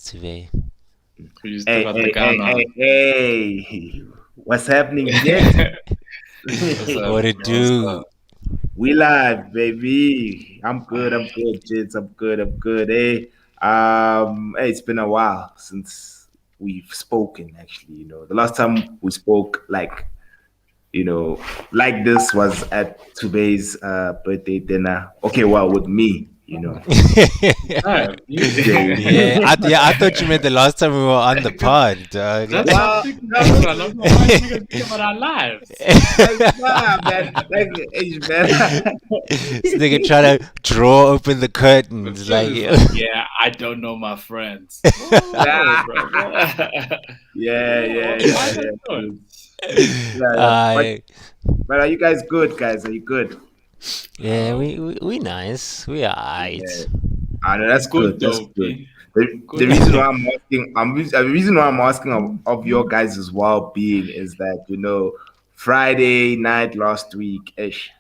today. You still Hey, got the hey, hey, gun hey, on. hey. What's happening, kids? What's up, What it bro? What's do? up? We live, baby. I'm good, kids. I'm good. Hey, it's been a while since we've spoken, actually. The last time we spoke, you know, like this was at today's birthday dinner. Okay, well, with me. Yeah, Yeah. I thought you meant the last time we were on the pod, dog. that's what I'm Well, thinking no, as well. I'm not why niggas think about our lives. nah, man. Hey, man. This nigga trying to draw open the But curtains, like, this is like, yeah, I don't know my friends. Whoa, Nah. bro. Yeah, yeah, Whoa, yeah, why not yeah. good? Yeah. But uh, but are you guys good, guys? Are you good? yeah, we nice, we Yeah. alright. No, We that's good good. That's though, good. B. The Good reason though. why I'm asking, the reason why I'm asking of your guys' well-being is that Friday night last week ish,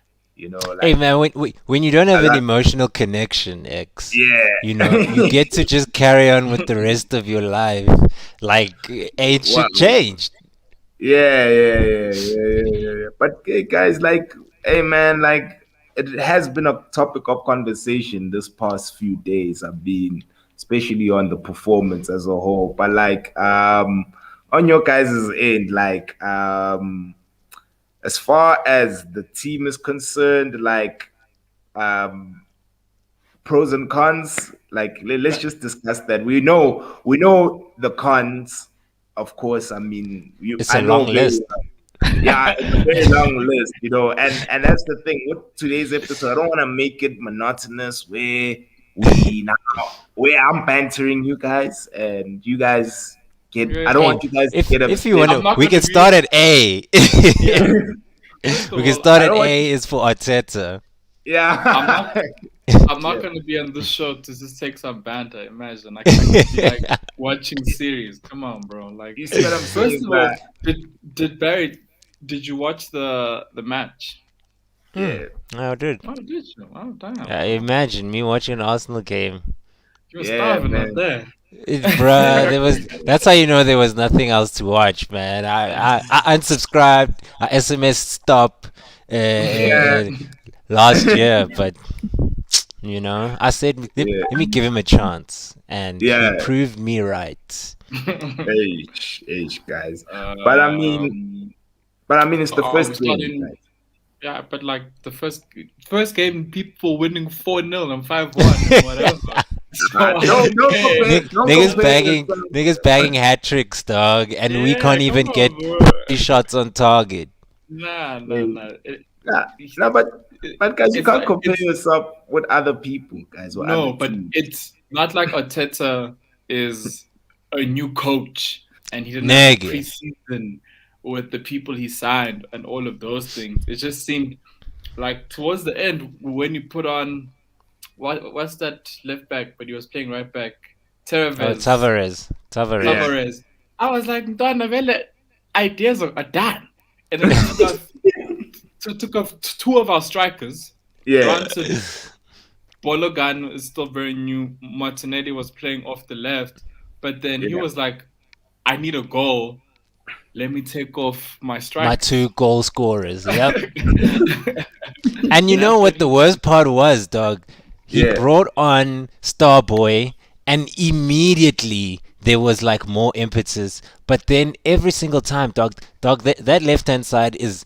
Hey like man, when you don't a have an lot. emotional connection, X, you Yeah. get to just carry on with the rest of your life, like ain't Wow. shit changed. Yeah. But hey, guys, hey, man, it has been a topic of conversation this past few days. I've been, especially on the performance as a whole, but on your guys' end, as far as the team is concerned, um, pros and cons. Let's just discuss that. We know the cons, of course. I mean, It's a I long know very list. well. Yeah, it's a very long list, and that's the thing with today's episode. I don't want to make it monotonous we now where I'm bantering you guys and you guys get. I don't Hey, want you guys to if get if you upset. wanna, I'm not we gonna can be start at A. yeah. First of We can all, start I at don't want. A is for Arteta. I'm not Yeah, I'm not yeah. gonna be on this show to just take some banter. Imagine I could be like watching series. Come on, bro. Like, You see what I'm first saying, of but all, did Barry? Did you watch the match? Hmm. yeah, I did. Oh, did you? Oh, damn. I Oh, imagine me watching an Arsenal game. you were yeah, starving out man. there. Bruh, there was. That's how you know there was nothing else to watch, man. I unsubscribed. I SMS stop Yeah, last year, but I said yeah, let me give him a chance, and he yeah. proved me right. Age, guys. But I mean, um, it's the are we first game, starting? guys. Yeah, but like the first game, people winning 4-0 and 5-1 and whatever. So Don't compare, don't compare yourself. Niggas bagging hat tricks, dog, and we yeah, can't come even on, get bro. 3 shots on target. Nah, nah, Hey, nah. nah, no, but guys, you It's can't not. compare It's yourself with other people, guys, or other no, but teams. it's not like Arteta is a new coach and he didn't have a Nigga. preseason with the people he signed and all of those things. It just seemed like towards the end when you put on what's that left back, but he was playing right back, Oh, Teraves, Tavares. Yeah, Tavares. I was like, Donna Vele, ideas are done. And then we took off two of our strikers. yeah, Granted, Bologan is still very new. Martinelli was playing off the left, but then he yeah, was like, I need a goal. Let me take off my My two strikers. goal scorers. Yep. And you know That's what what the he did. worst part was, dog? He yeah, brought on Starboy, and immediately there was like more impetus. But then every single time, dog, that left hand side is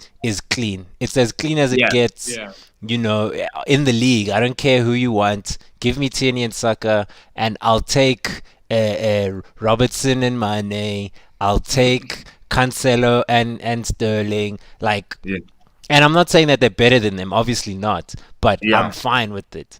clean. It's as clean as it yeah, gets. Yeah. In the league, I don't care who you want. Give me Tierney and Saka, and I'll take Robertson and Mane. I'll take Cancelo and Sterling. Like, yeah, and I'm not saying that they're better than them, obviously not, but I'm yeah, fine with it.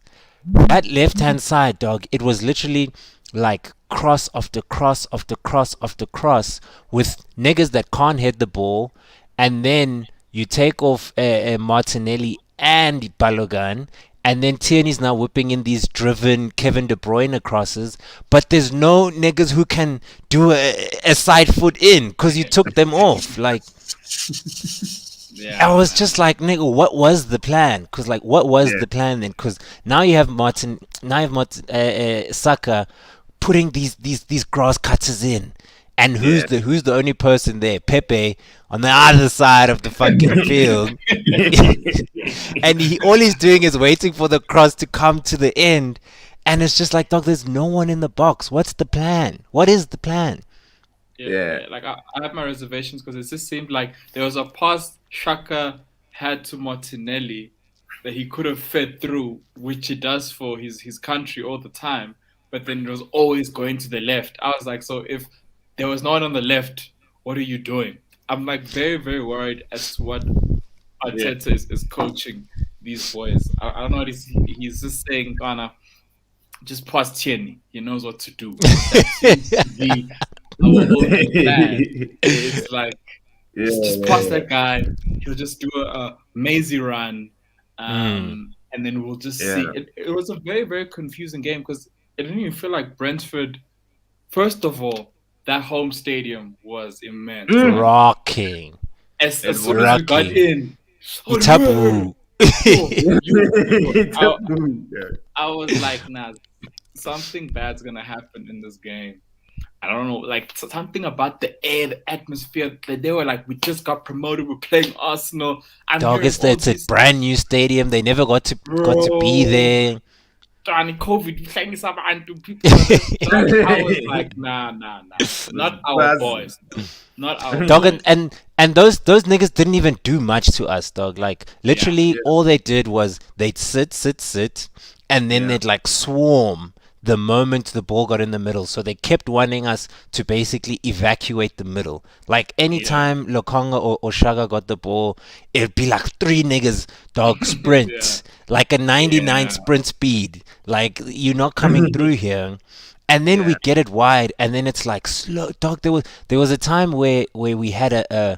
That left hand side, dog, it was literally like cross after cross after cross after cross with niggas that can't hit the ball, and then you take off Martinelli and Balogan, and then Tierney's now whipping in these driven Kevin De Bruyne crosses, but there's no niggas who can do a side foot in because you took them off. Like, I Yeah, was man. just like, nigga, what was the plan? Because, what was yeah, the plan then? Because now you have Saka putting these grass cutters in. And who's Yeah. the only person there? Pepe on the other side of the fucking field. And all he's doing is waiting for the cross to come to the end. And it's just like, dog, there's no one in the box. What's the plan? What is the plan? Yeah. Like I have my reservations because it just seemed like there was a pass Shaka had to Martinelli that he could have fed through, which he does for his country all the time. But then it was always going to the left. I was like, so if there was no one on the left, what are you doing? I'm like very, very worried as to what Arteta is coaching these boys. I don't know what he's just saying, Ghana, just pass Tierney. He knows what to do. That seems to be our only plan. It's like just pass that guy. He'll just do a mazy run, and then we'll just see. It was a very, very confusing game because it didn't even feel like Brentford. First of all, that home stadium was immense. Rocking. As soon as we got in, Itabu. I was like, nah, something bad's gonna happen in this game. I don't know, like something about the air, the atmosphere. They were like, we just got promoted. We're playing Arsenal. Dog, it's a brand new stadium. They never got to be there. COVID, people. I was like, nah, not our boys, not our dog. boys. And those niggas didn't even do much to us, dog. Like literally, all they did was they'd sit, and then they'd like swarm the moment the ball got in the middle. So they kept wanting us to basically evacuate the middle. Like anytime Lokonga or Shaga got the ball, it'd be like 3 niggas, dog, sprint. Like a 99 sprint speed. Like, you're not coming through here. And then we get it wide, and then it's like slow. Dog, there was a time where we had a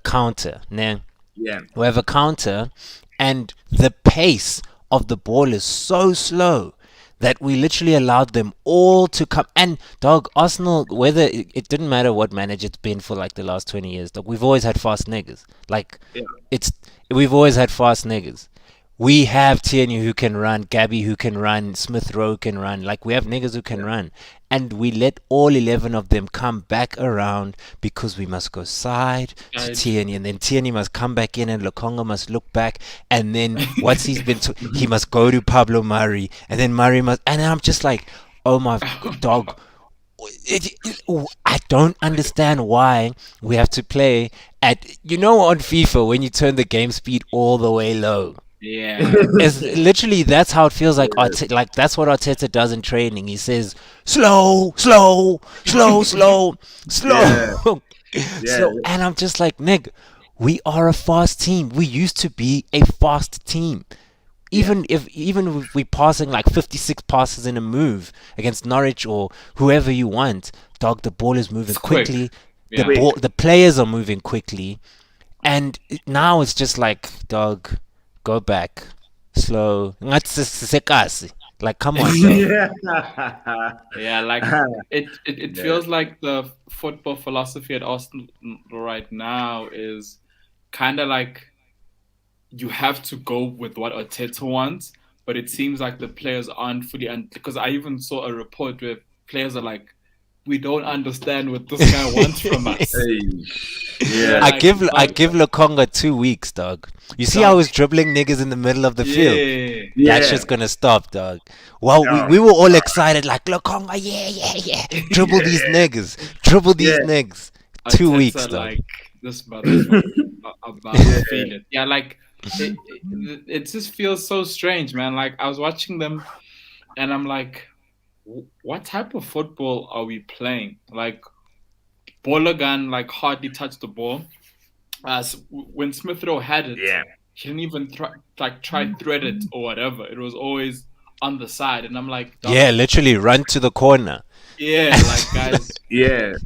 counter. Now, we have a counter, and the pace of the ball is so slow that we literally allowed them all to come. And dog, Arsenal, whether it didn't matter what manager it's been for like the last 20 years, dog, we've always had fast niggas. Like we've always had fast niggas. We have Tierney who can run, Gabby who can run, Smith Rowe can run. Like we have niggas who can run. And we let all 11 of them come back around because we must go side to Tierney, and then Tierney must come back in, and Lokonga must look back, and then once he's been he must go to Pablo Murray, and then Murray must, and I'm just like, oh my dog, I don't understand why we have to play at, on FIFA when you turn the game speed all the way low. Yeah, it's literally, that's how it feels like. Like that's what Arteta does in training. He says slow. So, and I'm just like, nigga, we are a fast team. We used to be a fast team. Even if we're passing like 56 passes in a move against Norwich or whoever you want, dog, the ball is moving quickly. The players are moving quickly, and now it's just like, dog, go back, slow. Like, come on, like it feels like the football philosophy at Arsenal right now is kind of like you have to go with what Arteta wants, but it seems like the players aren't fully. Because I even saw a report where players are like, we don't understand what this guy wants from us. I give Lokonga 2 weeks, dog. You see how he's dribbling niggas in the middle of the field? That's just gonna stop, dog. Well, we were all excited, like, Lokonga, yeah. Dribble these niggas. 2 weeks, dog. Like, this motherfucker about to feel it. Yeah, like, it just feels so strange, man. Like, I was watching them, and I'm like, what type of football are we playing? Like, Bologan like hardly touched the ball. When Smith Rowe had it, he didn't even try thread it or whatever. It was always on the side, and I'm like, literally run to the corner. Like, guys, you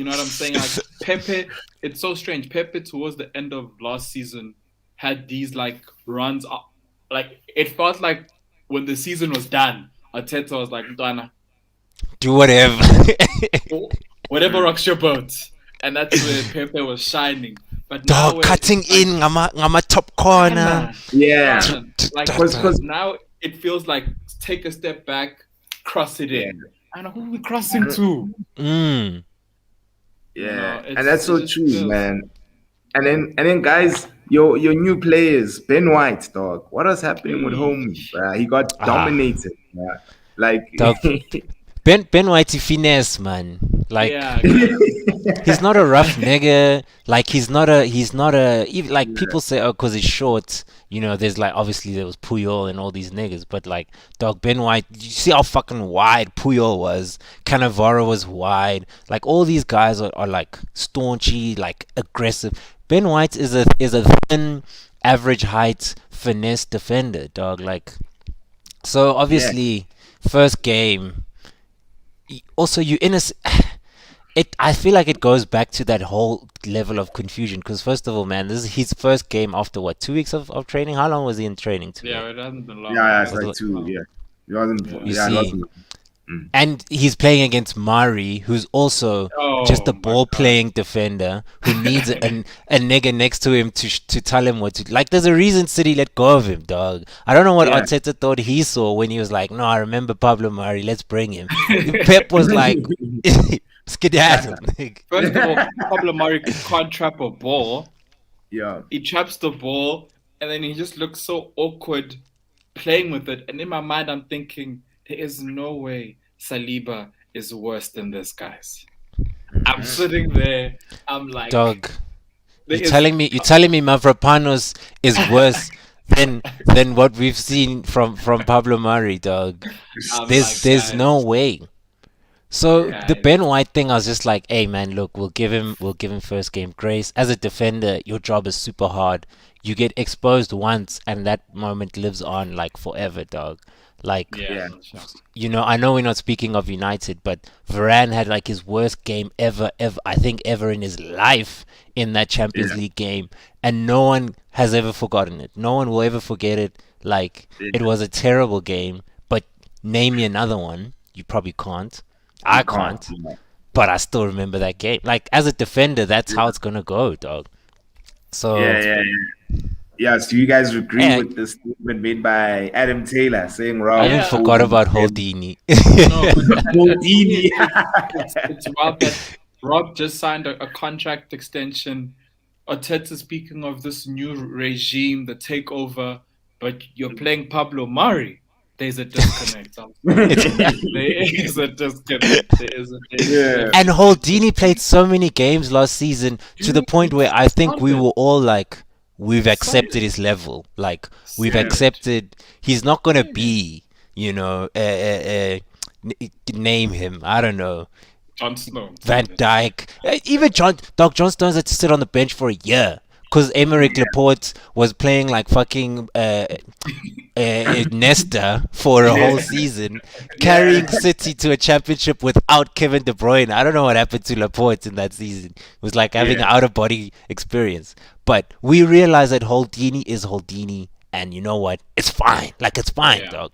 know what I'm saying? Like, Pepe, it's so strange. Pepe towards the end of last season had these like runs up. Like, it felt like when the season was done, Arteta was like, Dana, do whatever. Whatever rocks your boat. And that's where Pepe was shining. But dog, now cutting in ngama top corner. Like, because now it feels like take a step back, cross it in. I know who we crossing to. Mm. Yeah, and It's that's it so just true, feels. man. And then guys, your new players, Ben White, dog. What was happening with Hey, homie? Bruh? He got Ah, dominated. Bruh. Like dog. Ben Whitey finesse, man. Like yeah, guys. he's not a rough nigga. Like he's not a even like people say oh cause he's short. You know, there's like obviously there was Puyol and all these niggas, but like dog Ben White, you see how fucking wide Puyol was. Cannavaro was wide. Like all these guys are like staunchy, like aggressive. Ben White is a thin, average height finesse defender, dog. Like so yeah, obviously first game. Also, you in a it I feel like it goes back to that whole level of confusion because first of all man this is his first game after what 2 weeks of training. How long was he in training Yeah, today? it hasn't been long. yeah, It it's hasn't like Was- been two. long. Yeah, it wasn't. Yeah. you Yeah, it see, wasn't. Mm. and he's playing against Mari who's also just Oh a my ball god. playing defender who needs a nigga next to him to tell him what to like. There's a reason City let go of him, dog. I don't know what Yeah. Arteta thought he saw when he was like, no, I remember Pablo Mari, let's bring him. Pep was like skedaddle. First of all, Pablo Mari can't trap a ball. Yeah, He traps the ball, and then he just looks so awkward playing with it. And in my mind, I'm thinking, there is no way Saliba is worse than this, guys. I'm sitting there. I'm like, Dog, there is. you're telling me Mavropanos is worse than what we've seen from Pablo Mari, dog. I'm like, There's no guys, way. So the guys. Ben White thing, I was just like, hey man, look, we'll give him first game grace. As a defender, your job is super hard. You get exposed once, and that moment lives on like forever, dog. Like Yeah, yeah, for sure. you know, I know we're not speaking of United, but Varane had like his worst game ever, I think ever in his life in that Champions yeah, League game, and no one has ever forgotten it. No one will ever forget it. Like it yeah. was a terrible game, but name me another one. You probably can't. You I can't. can't, but I still remember that game. Like as a defender, that's how it's gonna go, dog. Yeah, So yeah, yeah. Yeah, so you guys agree yeah, with the statement made by Adam Taylor saying I Rob even Yeah. forgot Holding about him Holdini. No, and for me, Holdini. it's wild that Rob just signed a contract extension. Arteta speaking of this new regime, the takeover, but you're playing Pablo Mari. There's a disconnect. I'm sorry. It's There is a disconnect. There is Yeah, And definitely a Holdini played disconnect. so many games last season to the point Dude, where I think we solid, were all like, we've accepted solid, his level. Like, we've yeah, solid. accepted he's not going to Yeah. be, you know, name him. I don't know. Jon Snow. Van Dyke. Even John Stones had to sit on the bench for a year. Because Emerick Laporte was playing like fucking Nesta for a whole yeah, season, yeah, carrying City to a championship without Kevin De Bruyne. I don't know what happened to Laporte in that season. It was like having yeah, an out of body experience. But we realize that Holdini is Holdini, and you know what? It's fine. Like it's fine, Yeah. dog.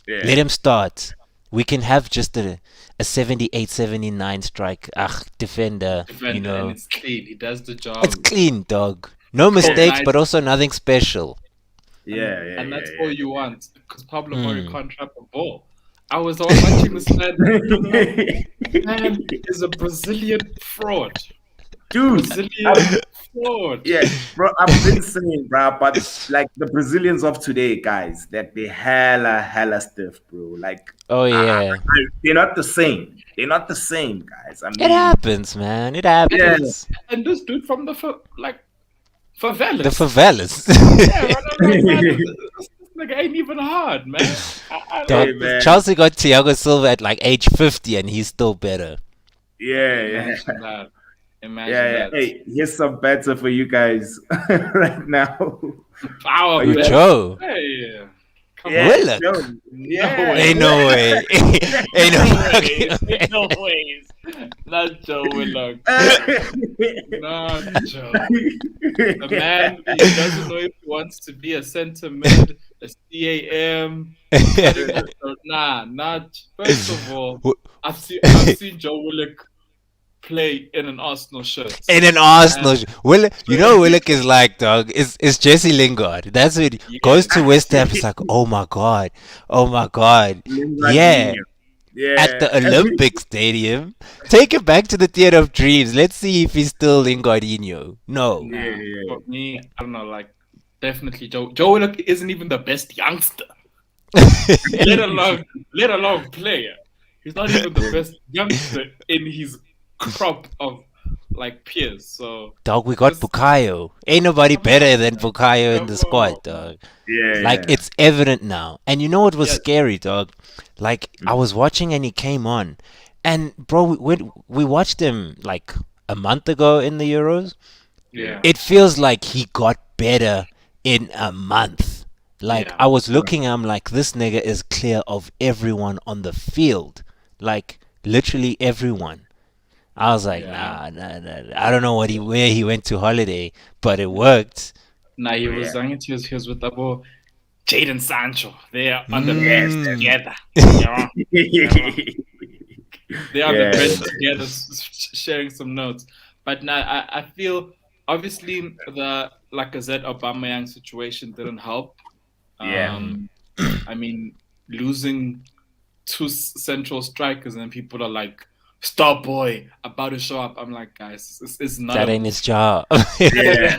yeah. Let him start. We can have just a 78, 79 strike defender, you Defender, and know. it's clean. He does the It's job. clean, dog. No So mistakes, nice. but also nothing special. Yeah, yeah, And that's yeah, all you want because Pablo Mori Mm. can't trap a ball. I was watching this man. I'm like, yeah. man is a Brazilian fraud. Dude, Brazilian fraud. yeah, bro, I've been saying, bro, but like the Brazilians of today, guys, that they hella stiff, bro. Like, Oh yeah. they're not the same. They're not the same, guys. I It mean, happens, man. It yeah, happens. And this dude from the The favelas. favelas. Yeah, man, I'm like, man, this nigga ain't even hard, man. I Dog, hey, like this. man, Chelsea got Thiago Silva at like age 50 and he's still better. yeah, Imagine that. Imagine yeah, yeah. that. Hey, here's some better for you guys right now. Power Are you Who, ready? bet. Joe? Hey, come Yeah, on. Willock? Joe. No way. Ain't no way. Ain't no No fucking ways. way. No ways. Not Joe Willock. Not Joe. The man, he doesn't know if he wants to be a centre mid, a CAM. Nah, not. First of all, I've seen Joe Willock play in an Arsenal shirt. In an Arsenal, Willock, you know, Willock is like, dog. Is Jesse Lingard. That's what Yeah, goes to West Ham. It's like, oh my god, Lingard yeah. Jr. at Yeah. the Olympic Stadium. Take him back to the theater of dreams. Let's see if he's still Lingardinho. No. Nah, Yeah. for me, I don't know. Like, definitely Joe Willock isn't even the best youngster, let alone player. He's not even the best youngster in his crop of like peers. So Dog, we got just Bukayo. Ain't nobody come on, better than man. Bukayo in Come the squad, on, dog. Yeah. Like, Yeah. it's evident now. And you know what was yeah, scary, dog? Like, I was watching and he came on. And, bro, we watched him, like, a month ago in the Euros. Yeah. yeah, It feels like he got better in a month. Like, yeah. I was looking, I'm like, this nigga is clear of everyone on the field. Like, literally everyone. I was like, Yeah. nah. I don't know where he went to holiday, but it worked. Nah, he Yeah. was young. He was with Abo Jaden Sancho. They are on the Yes. bench Mm. together. Yeah, yeah. They're on the Yeah. bench together, sharing some notes. But now I feel obviously the Lacazette Aubameyang situation didn't help. Yeah. Mm. I mean, losing two central strikers and then people are like, "Stop, boy, about to show up." I'm like, guys, it's not That a ain't his movie. job. Yeah.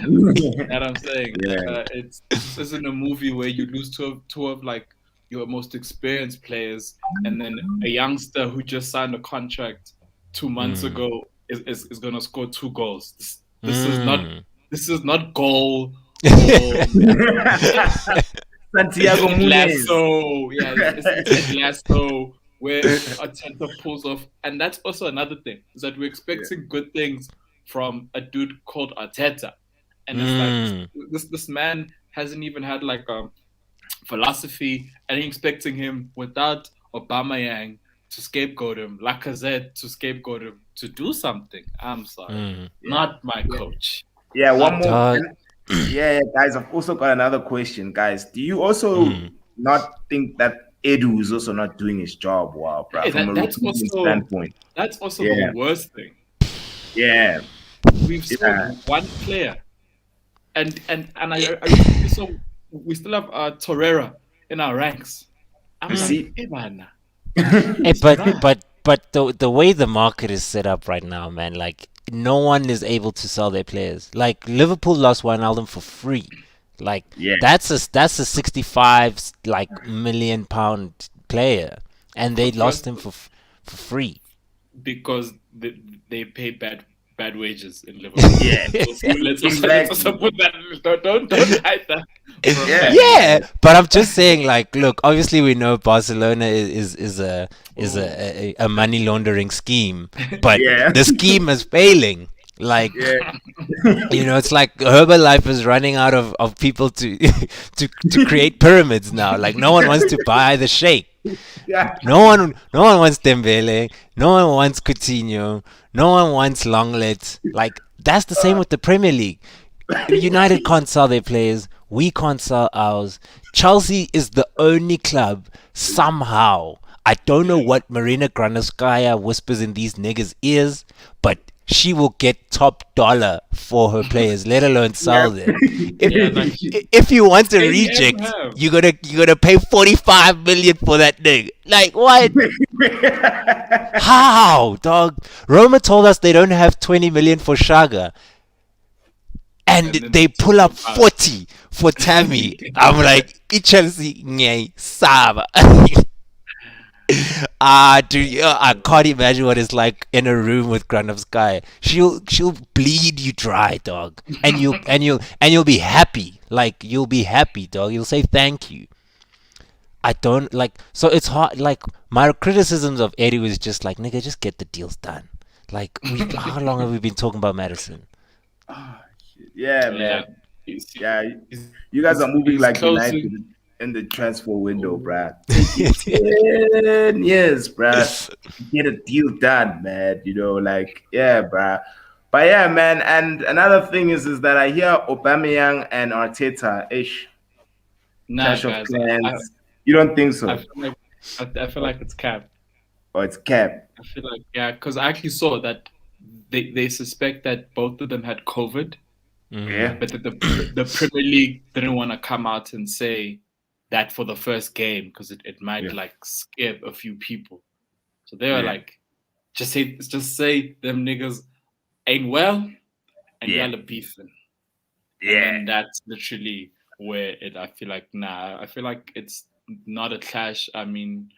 That I'm saying, Yeah. it's this isn't a movie where you lose two of like your most experienced players, and then a youngster who just signed a contract 2 months Mm. ago is gonna score 2 goals. Mm. This is not goal or Santiago Ted Muniz. Lasso. Yeah, it's Ted Lasso where Arteta pulls off, and that's also another thing is that we're Yeah. expecting good things from a dude called Arteta, and it's like Mm. this man hasn't even had like a philosophy, and you're expecting him without Aubameyang to scapegoat him, Lacazette to scapegoat him to do something. I'm sorry, Mm. Yeah. not my coach. Yeah. One Not more. Dog. Yeah, guys. I've also got another question, guys. Do you also Mm. not think that Edu is also not doing his job well, bruh, Hey, from a recruitment standpoint? that's also the Yeah. worst thing. Yeah. We've sold Yeah. one player, and I recently saw we still have Torreira in our ranks. I'm You like, see? hey man, Hey, it's dry. but the way the market is set up right now, man, like no one is able to sell their players. Like Liverpool lost Wijnaldum for free. Like Yeah. that's a 65 like £1 million player, and they lost First, him for free. because they pay bad wages in Liverpool. Yeah. Let's also Exactly. put that. Don't hide that for a Yeah. fact. Yeah, but I'm just saying, like, look, obviously we know Barcelona is a money laundering scheme, but Yeah. the scheme is failing. Like, Yeah. it's like Herbalife is running out of people to to create pyramids now. Like, no one wants to buy the shake. Yeah. No one wants Dembele. No one wants Coutinho. No one wants Longlet. Like, that's the same with the Premier League. United can't sell their players. We can't sell ours. Chelsea is the only club somehow. I don't know what Marina Granovskaya whispers in these niggas' ears, but she will get top dollar for her players, let alone sell them. Yeah, like If you want a AEM reject, have. you gotta pay 45 million for that nigga. Like what? How, dog? Roma told us they don't have 20 million for Shaga, and And then they they pull up took him out. 40 for Tammy. I'm like, Chelsea, nye, Saba. Dude, yeah, I can't imagine what it's like in a room with Granovskaya. She'll bleed you dry, dog, and you'll be happy. Like you'll be happy, dog. You'll say thank you. I don't like. So it's hard. Like my criticisms of Eddie was just like, nigga, just get the deals done. Like how long have we been talking about Madison? Yeah, Yeah, man. he's, Yeah. he's, You guys are moving he's like closing. United in the transfer window, bruh. Take you 10 years, bruh. to Get a deal done, man. Like, yeah, bruh. But yeah, man. And another thing is that I hear Aubameyang and Arteta ish Nah, clash of guys, clans. You don't think I so? feel like I feel like it's cap. Or it's Cap? I feel like yeah, because I actually saw that they suspect that both of them had COVID, Yeah. but that the Premier League didn't want to come out and say that for the first game because it might Yeah. like scare a few people. So they were Yeah. like, just say them niggas ain't well and Yeah. y'all are beefing. And Yeah. then that's literally where I feel like, nah, I feel like it's not a clash. I mean,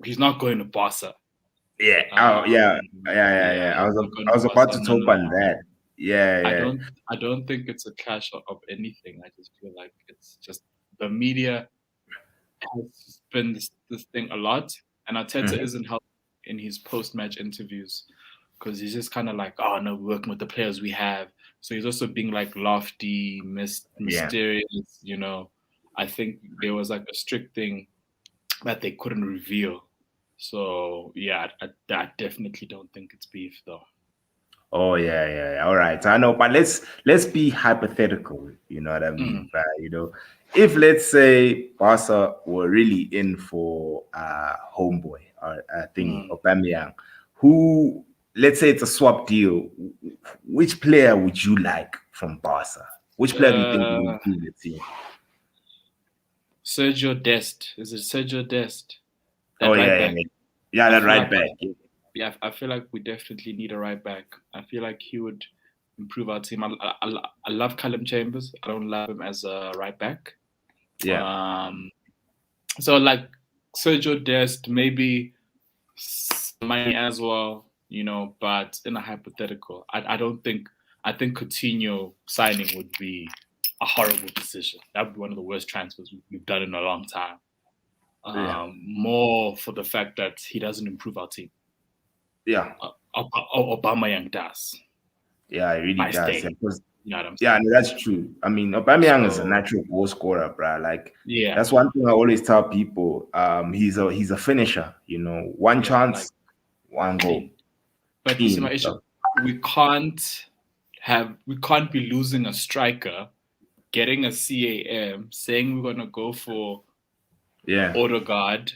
he's not going to Barca. Yeah. Oh, yeah. Yeah, I he's was not going I to was about Barca. to No, talk no, on no. that. Yeah, yeah. I don't think it's a clash of anything. I just feel like it's just the media has spin this thing a lot, and Arteta Mhm. isn't helping in his post-match interviews because he's just kind of like, oh no, we're working with the players we have. So he's also being like lofty, Yeah. mysterious. I think there was like a strict thing that they couldn't reveal. So yeah, I definitely don't think it's beef though. Oh yeah. All right. I know, but let's be hypothetical. You know what I Mm, mean? If let's say Barca were really in for homeboy or thingy mm. Aubameyang, who let's say it's a swap deal, which player would you like from Barca? Which player do you think would Uh, improve the team? Sergio Dest. Is it Sergio Dest? Oh That right yeah, back. yeah, yeah. I That feel right like back. yeah, I feel like we definitely need a right back. I feel like he would improve our team. I love Callum Chambers. I don't love him as a right back. Yeah, Um, so like Sergio Dest, maybe money as well, but in a hypothetical, I don't think I think Coutinho signing would be a horrible decision. That would be one of the worst transfers we've done in a long time. yeah, More for the fact that he doesn't improve our team. yeah, Obama Young does yeah. It really by does. staying. You know what I'm Yeah, saying? no, that's true. I mean, Aubameyang is a So natural goal scorer, bro. Like yeah, that's one thing I always tell people. He's a finisher. One yeah, like chance, one goal, clean. But you see, my clean. issue, So, we can't be losing a striker, getting a CAM, saying we're gonna go for yeah, Odegaard.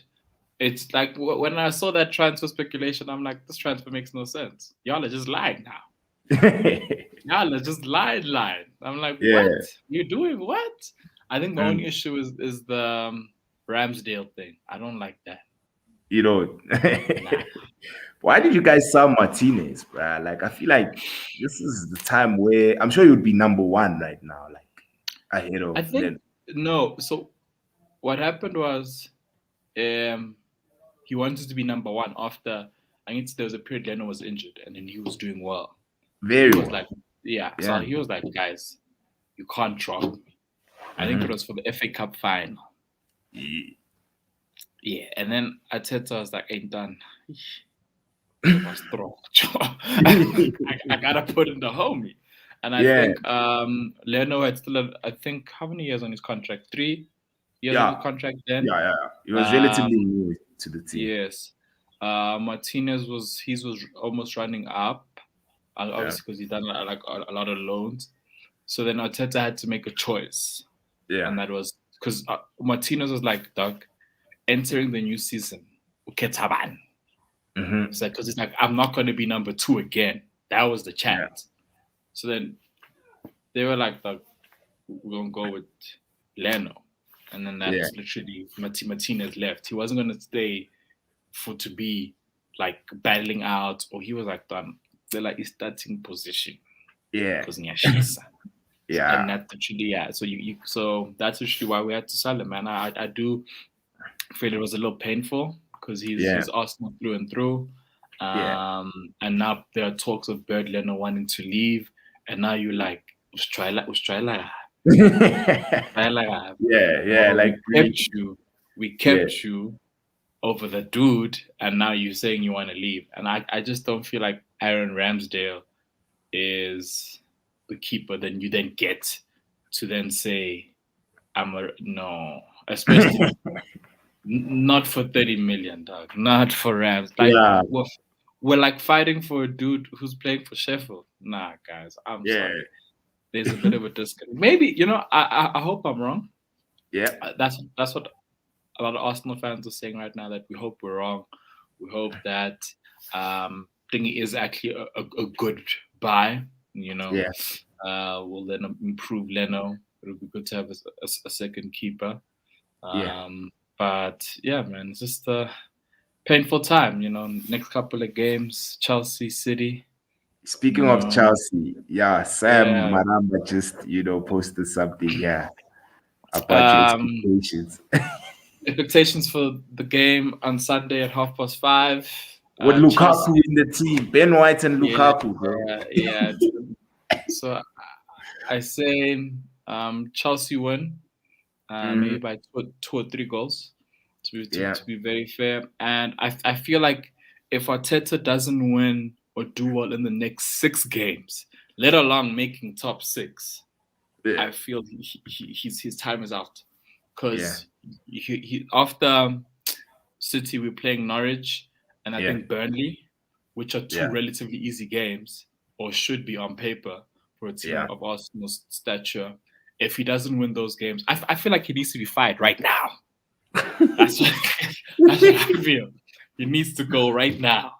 It's like when I saw that transfer speculation, I'm like, this transfer makes no sense. Y'all are just lying now. Y'all are just lying. I'm like, what? yeah. You're doing what? I think my only Mm, issue is the Ramsdale thing. I don't like that. you know, Nah. why did you guys sell Martinez, bro? Like, I feel like this is the time where I'm sure you'd be number one right now, like ahead I of think Len. no. So what happened was um he wanted to be number one after I think there was a period Leno was injured and then he was doing well. So he Very was well. like, yeah. So Yeah. he was like, guys, you can't drop me. I think it Mhm. was for the FA Cup final. Yeah. Yeah, and then Ateta was like, ain't done. Was throw. I gotta put in the homie. And I Yeah. think Leno had still I think how many years on his contract? 3 years on his Yeah. contract then. Yeah. He was relatively Um new to the team. yes. Martinez was almost running up, Yeah. obviously because he done like a lot of loans. So then Arteta had to make a choice, Yeah. and that was because Martinez was like, "Doug, entering the new season, Thabani." Hmm. It's like because it's like I'm not going to be number two again. That was the Yeah. chance. So then they were like, "Doug, we're gonna go with Leno," and then Yeah. that's literally Martinez left. He wasn't going to stay to be like battling out, or he was like done. They're like his starting position Yeah. because Nyashisa. Yeah. And that's actually yeah. So so that's actually why we had to sell him, man. I do feel it was a little painful because Yeah. he's Arsenal through and through. Yeah. And now there are talks of Bird Leno wanting to leave, and now you like Australia, Yeah. Yeah. bro, Like really. we Yeah. kept you over the dude, and now you're saying you want to leave, and I just don't feel like Aaron Ramsdale is the keeper. Then you then get to then say I'm a no, especially not for 30 million, dog. Not for Rams. Like Yeah. we're like fighting for a dude who's playing for Sheffield. Nah, guys, I'm Yeah. sorry. There's a bit of a disconnect. Maybe I hope I'm wrong. Yeah. That's what a lot of Arsenal fans are saying right now. That we hope we're wrong. We hope that Thingy is actually a good buy. You know, Yeah. will then improve Leno. It'll be good to have a second keeper. Yeah. But yeah, man, it's just painful time. Next couple of games, Chelsea, City. Speaking You of know, Chelsea, yeah, Sam yeah. Maramba just posted something, yeah, about your Um, expectations. expectations for the game on Sunday at 5:30. With Chelsea. Lukaku in the team, Ben White and Yeah, Lukaku, bro. yeah. So I say Chelsea win, maybe Hmm. by two or three goals, Yeah, to be very fair. And I feel like if Arteta doesn't win or do well in the next 6 games, let alone making top six, yeah, I feel his time is out. yeah, Because after City, we're playing Norwich and I yeah, think Burnley, which are two yeah, relatively easy games, or should be on paper for a team yeah. of Arsenal's stature. If he doesn't win those games, I feel like he needs to be fired right now. That's what, that's what I feel. He needs to go right now.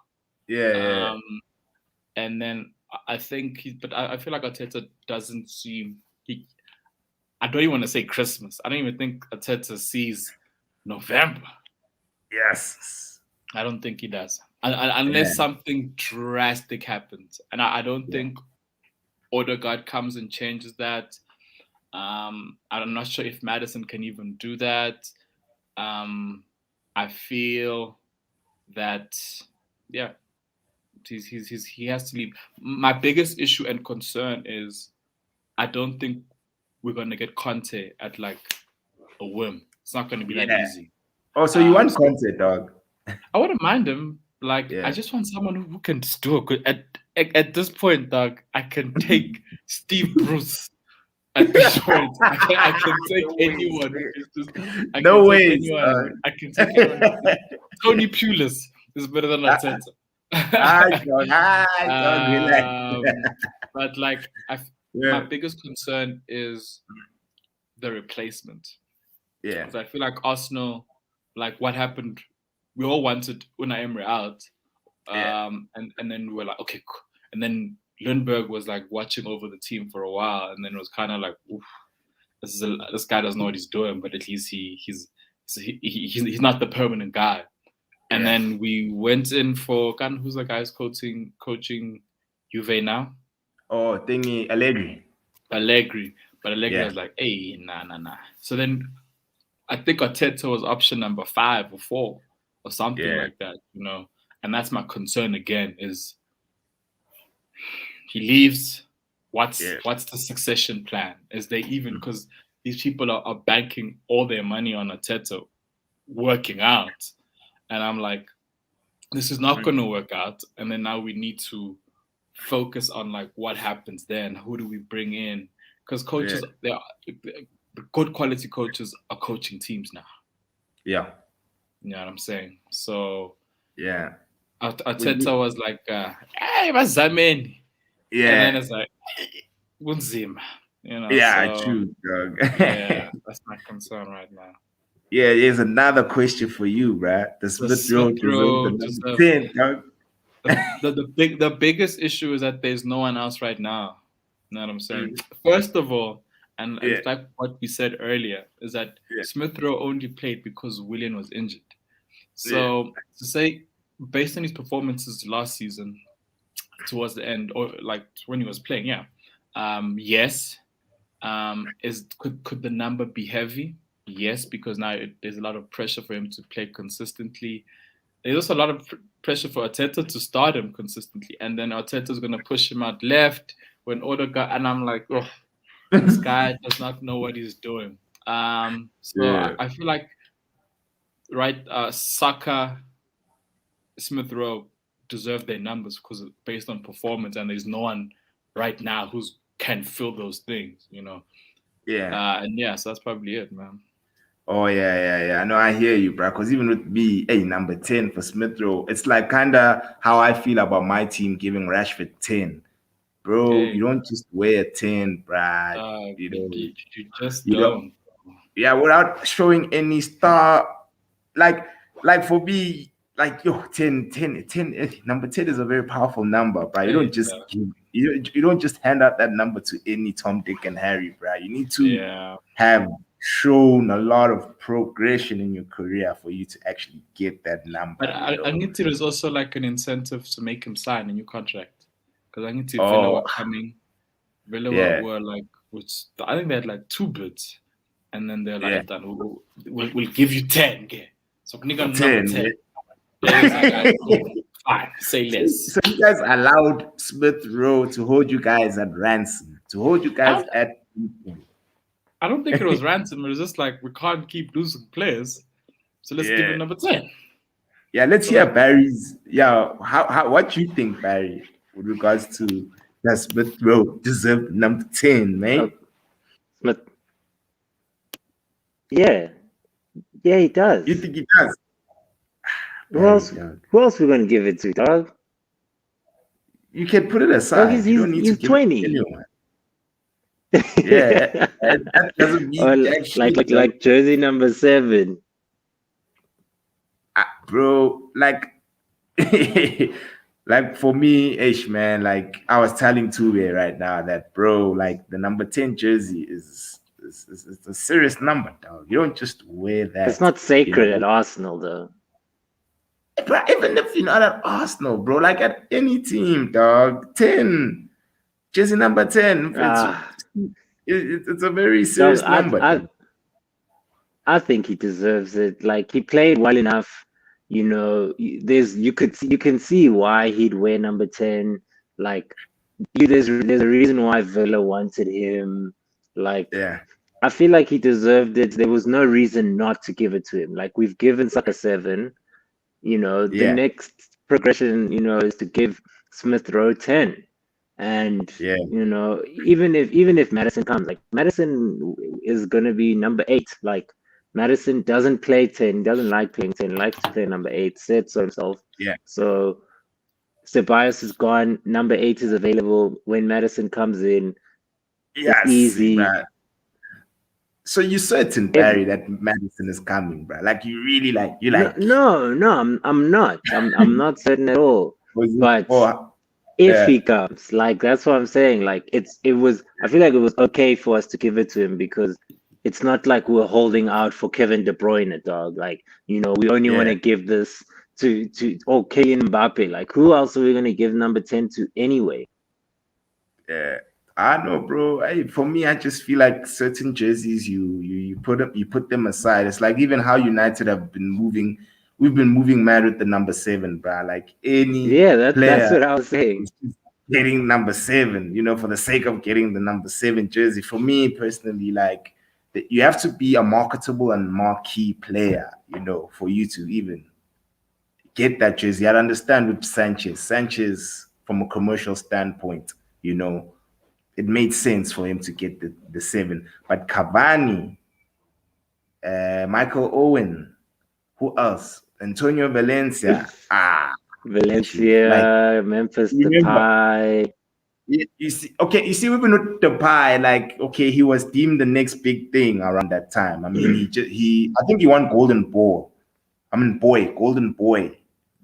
Yeah, yeah, Um, and then I think but I feel like Arteta doesn't seem he. I don't even want to say Christmas. I don't even think Arteta sees November. yes, I don't think he does, yeah, unless something drastic happens. And I don't yeah, think Odegaard comes and changes that. I'm not sure if Madison can even do that. Um, I feel that, yeah, he has to leave. My biggest issue and concern is I don't think we're going to get Conte at like a whim. It's not going to be that yeah. easy. Oh, so you want So content, dog? I wouldn't mind him. Like, I Yeah. just want someone who can just do a good. At this point, dog, I can take Steve Bruce. At this point, I can take No ways, anyone. nigga. It's just I can No take ways. anyone. I can take anyone. Tony Pulis is better than I, Arteta. dog, relax. But like, my Yeah, biggest concern is the replacement. yeah, Because I feel like Arsenal, like what happened, we all wanted Unai Emery out, yeah, and then we were like, okay, and then Lundberg was like watching over the team for a while, and then it was kind of like, oof, this guy doesn't know what he's doing, but at least he's not the permanent guy. And yeah. then we went in for God, who's the guy's coaching Juve now? Oh, thingy, Allegri. Allegri. But Allegri Yeah, was like, hey, nah. So then I think Arteta was option number 5 or 4 or something yeah, like that. And that's my concern again is he leaves. What's yeah, what's the succession plan? Is they even because these people are banking all their money on Arteta working out, and I'm like, this is not going to work out. And then now we need to focus on like what happens then. Who do we bring in? Because yeah, coaches, the good quality coaches are coaching teams now. yeah, You know what I'm saying? So yeah. Arteta was like, "Hey, Mazameni," and then Yeah, it's like, "Bunzima," yeah, So true, dog. yeah, that's my concern right now. Yeah, here's another question for you, right? The The Smith Smith Road deserves the Rowe number deserve 10, dog. the biggest issue is that there's no one else right now. You know what I'm saying? Mm, First of all, and yeah, it's like what we said earlier, is that yeah, Smith Rowe only played because Willian was injured. yeah, So to say, based on his performances last season, towards the end, or like when he was playing, yeah, yes. Is could the number be heavy? Yes, because now there's a lot of pressure for him to play consistently. There's also a lot of pressure for Arteta to start him consistently, and then Arteta's going to push him out left when Odegaard, and I'm like, oh, this guy does not know what he's doing. So yeah, I feel like right, Saka, Smith Rowe deserve their numbers because based on performance, and there's no one right now who's can fill those things. yeah. And yeah, so that's probably it, man. Oh, yeah, yeah, yeah. I know, I hear you, bro. Because even with me, hey, number 10 for Smith Rowe, it's like kind of how I feel about my team giving Rashford 10. Bro, Hey, you don't just wear 10, bruh. You you, know, you, you just you don't, don't. yeah, without showing any star. Like, for me, like, yo, 10, 10, 10. Number 10 is a very powerful number, bro. You don't Hey, just give, you don't just hand out that number to any Tom, Dick, and Harry, bro. You need to yeah, have shown a lot of progression in your career for you to actually get that number, But you know. I there's also like an incentive to make him sign a new contract because Villa Oh, were coming. Villa yeah, were like, which I think they had like two bids, and then they're yeah. like, "Done, we'll give you 10, okay? So nigga number 10, 10. yeah. Yeah, he's like, "Alright, cool, fine, say So, less." so you guys allowed Smith Rowe to hold you guys at ransom, to hold you I guys don't, at. I don't think it was ransom. It was just like we can't keep losing players, so let's give Yeah, him number 10. yeah. Let's So hear like, Barry's. Yeah, how what you think, Barry, with regards to that Smith Rowe deserved number 10, Uh, man? but yeah, yeah, he You does. think he does, Who Barry? else? Dog. Who else we gonna give it to, dog? You can put it Dog, aside. You don't need to he's give it to 20. anyone. Yeah, that doesn't mean Or jack shit, dog. like jersey number 7. Bro. Like, like for me, ish man. Like I was telling Tube right now that bro, like the number 10 jersey is a serious number, dog. You don't just wear It's that, not you sacred at know. Arsenal, though. But even if you're not at Arsenal, bro, like at any team, dog, 10 jersey number 10. Ah, It's a very dog, serious number, dog. I think he deserves it. Like he played well enough. You know, you can see why he'd wear number 10. Like there's a reason why Villa wanted him. Like Yeah, I feel like he deserved it. There was no reason not to give it to him. Like we've given Saka 7. You know, the yeah, next progression, is to give Smith Rowe 10. And yeah, even if Madison comes, like Madison is gonna be number 8. Like Madison doesn't play 10, doesn't like playing 10, likes to play number 8, said so himself. yeah. So Ceballos is gone, number 8 is available. When Madison comes in, it's Yes, easy. bro. So you certain, If Barry, that Madison is coming, bro? Like you really like you no like no, I'm not. I'm not certain at all. was it But or if yeah, he comes, like that's what I'm saying. Like it was. I feel like it was okay for us to give it to him because it's not like we're holding out for Kevin De Bruyne, dog. Like we only want yeah, to give this Kylian Mbappe. Like who else are we gonna give number 10 to anyway? yeah. I know, bro. Hey, for me, I just feel like certain jerseys you put them aside. It's like even how United have been moving, we've been moving mad with the number 7, bro. Like any Yeah, that's player what I was saying. is just getting number 7, for the sake of getting the number 7 jersey. For me personally, like that you have to be a marketable and marquee player, for you to even get that jersey. I understand with Sanchez. Sanchez, from a commercial standpoint, it made sense for him to get the 7. But Cavani, Michael Owen, who else? Antonio Valencia. Like Valencia, Memphis remember, Depay. you see, okay, you see, even with the pie, like okay, he was deemed the next big thing around that time. I mean, I think he won Golden Ball. I mean, Golden Boy,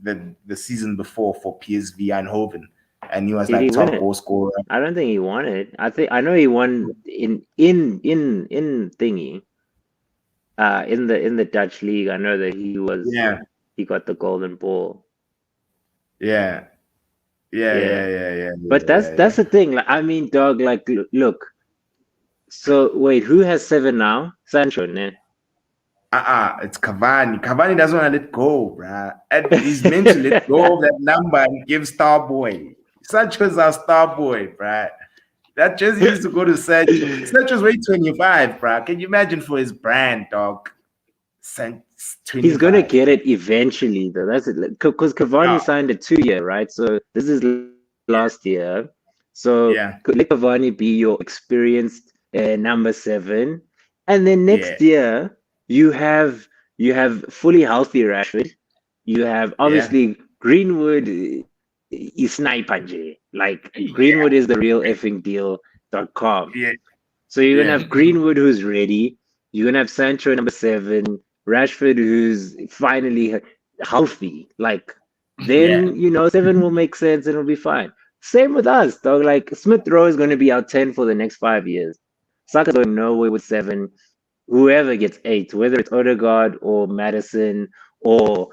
the season before for PSV Eindhoven, and he was Did like he win top it? goal scorer. I don't think he won it. I know he won in thingy. In the Dutch league, I know that Yeah, he got the golden ball. yeah, yeah, Yeah. yeah, yeah, yeah, But yeah, that's yeah. the thing. Like I mean, dog, like look. So wait, who has 7 now? Sancho, ne? It's Cavani. Cavani doesn't want to let go, bruh. And he's meant to let go of that number and give Starboy. Sancho's our Starboy, bruh. That jersey needs to go to Sancho. Sancho's way 25, bruh. Can you imagine for his brand, dog? He's gonna 25, get dog. it eventually, though. That's it. Because Yeah, Cavani signed a 2-year, right? So this is last year. So yeah, let Cavani be your experienced number 7, and then yeah, next year you have fully healthy Rashford. You have yeah, obviously Greenwood is sniper J. Like yeah, Greenwood is the real effing deal.com. yeah, So you're gonna yeah, have Greenwood who's ready. You're gonna have Sancho number 7, Rashford who's finally healthy. Like yeah, then 7 will make sense and it'll be fine. Same with us, dog. Like Smith Rowe is gonna be our 10 for the next 5 years. Saka's going nowhere with 7. whoever gets 8, whether it's Odegaard or Madison or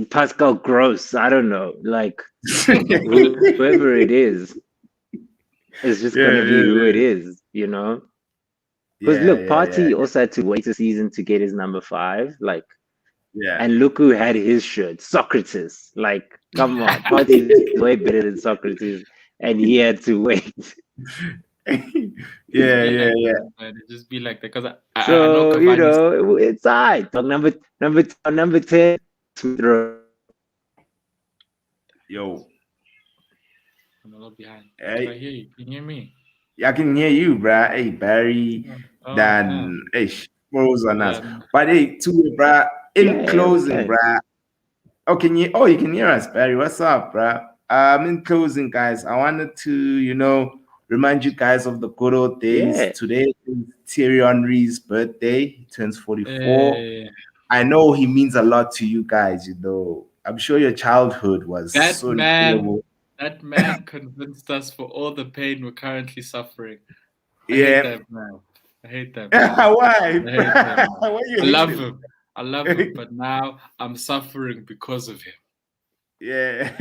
Pascal Gross, I don't know, like whoever it is, it's just Yeah, gonna be yeah, who it yeah, is, you know. Because yeah, look, yeah, yeah, Partey also had to wait a season to get his number 5, like, yeah. and look who had his shirt, Socrates. Like, come on, Partey's way better than Socrates, and he had to wait. Just Yeah, be yeah, like yeah. that, man. It just be like that because I know So Cavani's it's alright. Number 10, Smith Rowe. Yo, a little behind. Can I hey, hear you? Can you hear me? I can hear you, bruh. Hey, Barry, Oh man. Dan, hey, froze on us. Yeah. But hey, too, bruh. In Yeah, we closing, can. bruh. Oh, can you? Oh, you can hear us, Barry. What's up, bruh? In closing, guys, I wanted to, remind you guys of the good old days. Yeah, Today is Thierry Henry's birthday. He turns 44. Eh, I know he means a lot to you guys. I'm sure your childhood was that so man, incredible. that man convinced us for all the pain we're currently suffering. I hate Yeah. that man. I hate that man. Why? I hate that man. Why you I hate love him? him. I love him, but now I'm suffering because of him. Yeah.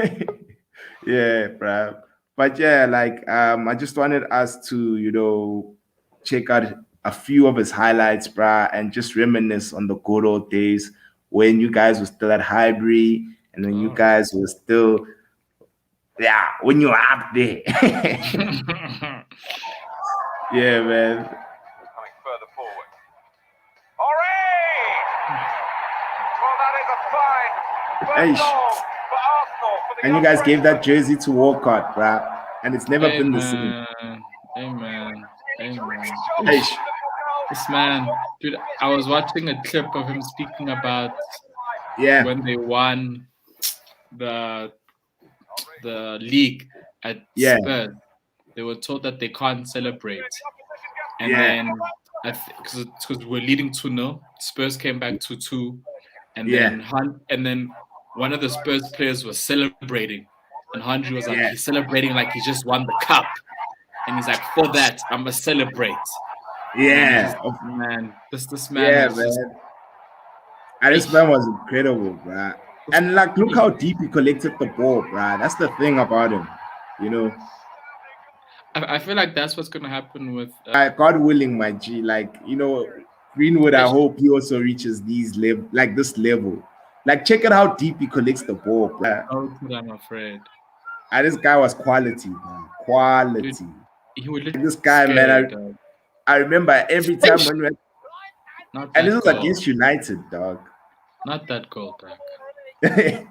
Yeah, bro. But yeah, like I just wanted us to, check out a few of his highlights, bruh, and just reminisce on the good old days when you guys were still at Highbury and when you Oh. guys were still, yeah, when you were up there. Yeah, man. Coming further forward. Hooray! Well, that is a fine Hey, first goal for Arsenal. For the and you guys gave that jersey to Walcott, bruh, and it's never been the same. Amen. Amen. Amen. Hey, This man, dude, I was watching a clip of him speaking about yeah, when they won the league at yeah, Spurs. They were told that they can't celebrate, and yeah, then because we're leading 2-0, Spurs came back 2-2, and yeah, then one of the Spurs players was celebrating, and Henry was like, yeah, he's celebrating like he just won the cup, and he's like, for that I'm gonna celebrate. yeah, Man, this man yeah, was just man. And this man was incredible, bruh. And like, look how deep he collected the ball, bruh. That's the thing about him, you know. I feel like that's what's gonna happen with God willing, my G. Like, Greenwood. I hope he also reaches this level. Like, check out how deep he collects the ball, bruh. I'm afraid. And this guy was quality, man. Quality. Dude, he would look This guy, scared, man. I remember every time when we were, Not and this that was goal. against United, dog. Not that goal, Doc. Yes.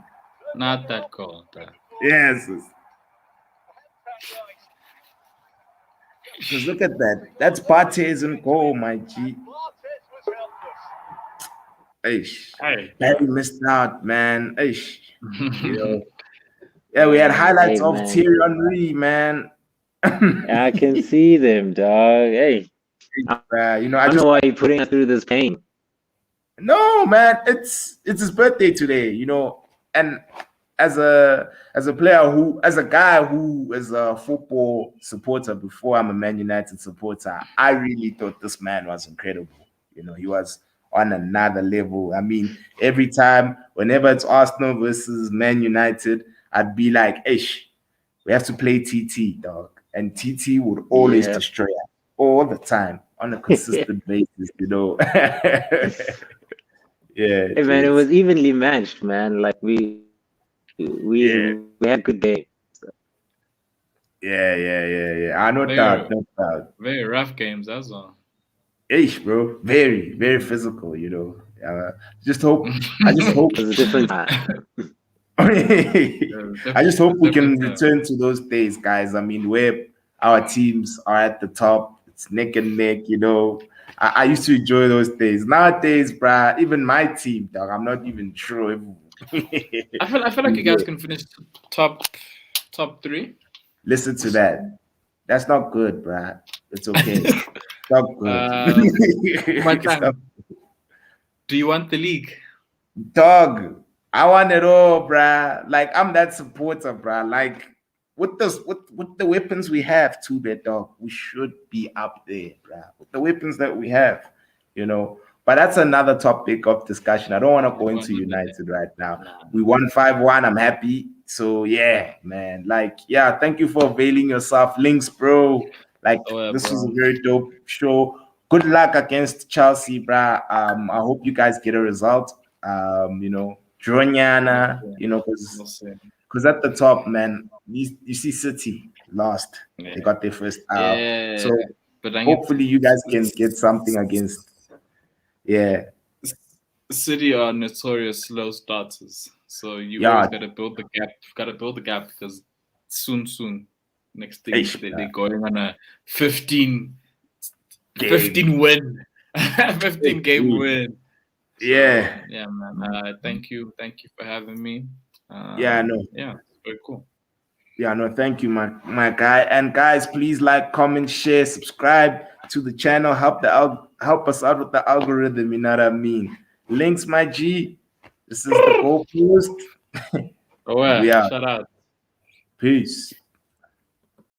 Not that goal, Doc. Because look at that. That's Partey's in goal, my G. Aish. Hey. Barry missed out, man. Aish. Yeah, we had highlights Hey, of man. Thierry Henry, man. I can see them, dog. Hey, I I don't know why you're putting us through this pain. No, man, it's his birthday today, and as a player as a guy who is a football supporter before I'm a Man United supporter, I really thought this man was incredible. He was on another level. I mean, every time, whenever it's Arsenal versus Man United, I'd be like, ish, we have to play TT, dog. And TT would always Yeah. destroy us all the time on a consistent basis, Yeah. Hey, man, it jeez. was evenly matched, man. Like we had good game. Yeah. I no Very- doubt, no doubt. Very rough games, that's all. Ish, bro. Very, very physical, just hope I just hope It was a different time. I just hope we can return to those days, guys. I mean, where our teams are at the top, it's neck and neck, I used to enjoy those days. Nowadays, bruh, even my team, dog, I'm not even sure if I feel like you guys can finish top 3. listen to that. That's not good, bruh. It's okay. Not good. It's not- Do you want the league? Dog, I want it all, bruh. Like, I'm that supporter, bruh. Like, with the weapons we have, too bad, dog, we should be up there, bruh. With the weapons that we have, you know. But that's another topic of discussion. I don't want to go For into another day. United right now. Nah. We won 5-1. I'm happy. So yeah, man. Like, yeah, thank you for availing yourself. Links, bro. Like, Oh, yeah, this was a bro. very dope show. Good luck against Chelsea, bruh. I hope you guys get a result. You know, We'll Dronyana, see. you know, We'll see. because at the top, man, you see City lost. Yeah. They got their first L. Yeah. So But I hopefully you guys can get something against. Yeah. City are notorious slow starters, so you Yeah. always got to build the gap. Got to build the gap because soon, next thing Ish, they're going on a 15 game. win, 15 game win. So, Yeah. yeah, man. Thank you for having me. Yeah, no. Yeah, it's very cool. Yeah, no, thank you, my guy. And guys, please like, comment, share, subscribe to the channel. Help us out with the algorithm. You know what I mean? Links, my G. This is the goal post. Oh, yeah. We are. Shout out. Peace.